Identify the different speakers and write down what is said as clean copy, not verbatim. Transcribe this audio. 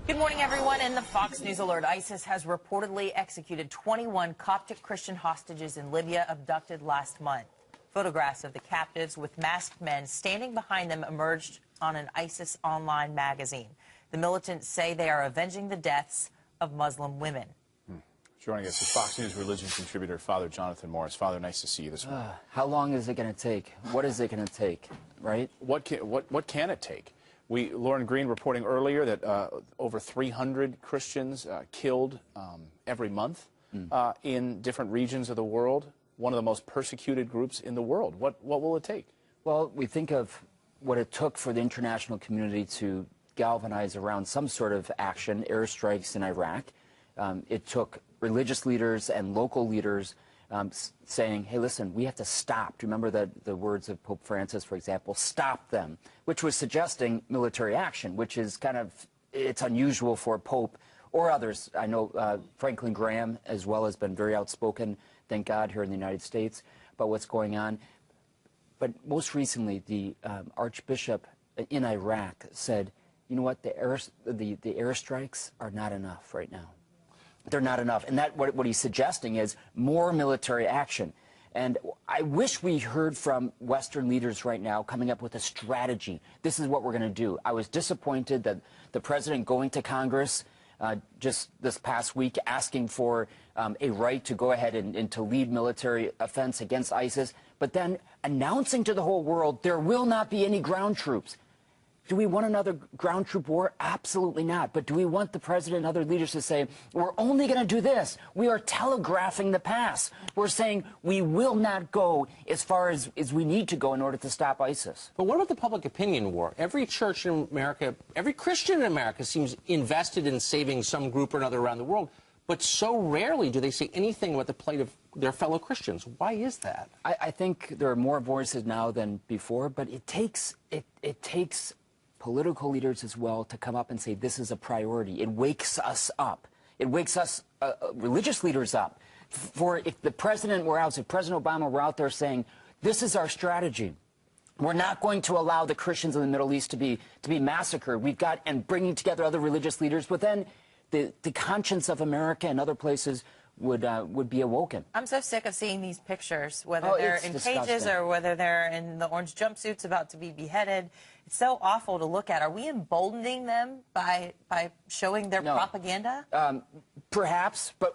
Speaker 1: Good morning, everyone. In the Fox News alert, ISIS has reportedly executed 21 Coptic Christian hostages in Libya abducted last month. Photographs of the captives with masked men standing behind them emerged on an ISIS online magazine. The militants say they are avenging the deaths of Muslim women.
Speaker 2: Joining us is Fox News religion contributor Father Jonathan Morris. Father, nice to see you this morning.
Speaker 3: How long is it going to take? What is it going to take, right?
Speaker 2: What can it take? Lauren Green reporting earlier that over 300 Christians killed every month in different regions of the world, one of the most persecuted groups in the world. What will it take?
Speaker 3: Well, we think of what it took for the international community to galvanize around some sort of action, airstrikes in Iraq. It took religious leaders and local leaders saying, hey, listen, we have to stop. Do you remember the words of Pope Francis, for example, stop them, which was suggesting military action, which is kind of, it's unusual for a Pope or others. I know Franklin Graham as well has been very outspoken, thank God, here in the United States about what's going on. But most recently, the Archbishop in Iraq said, you know what, the airstrikes are not enough right now. They're not enough. And that what he's suggesting is more military action. And I wish we heard from Western leaders right now coming up with a strategy. This is what we're going to do. I was disappointed that the president going to Congress just this past week asking for a right to go ahead and to lead military offense against ISIS, but then announcing to the whole world there will not be any ground troops. Do we want another ground troop war? Absolutely not. But do we want the president and other leaders to say, we're only going to do this? We are telegraphing the pass. We're saying we will not go as far as we need to go in order to stop ISIS.
Speaker 4: But what about the public opinion war? Every church in America, every Christian in America seems invested in saving some group or another around the world. But so rarely do they say anything about the plight of their fellow Christians. Why is that?
Speaker 3: I think there are more voices now than before, but it takes political leaders as well to come up and say this is a priority. It wakes us up. It wakes us religious leaders up. For if the president were out, if President Obama were out there saying this is our strategy, we're not going to allow the Christians in the Middle East to be massacred. We've got, and bringing together other religious leaders, but then the conscience of America and other places would be awoken.
Speaker 1: I'm so sick of seeing these pictures, whether they're in cages or whether they're in the orange jumpsuits about to be beheaded. It's so awful to look at. Are we emboldening them by showing their propaganda?
Speaker 3: Perhaps, but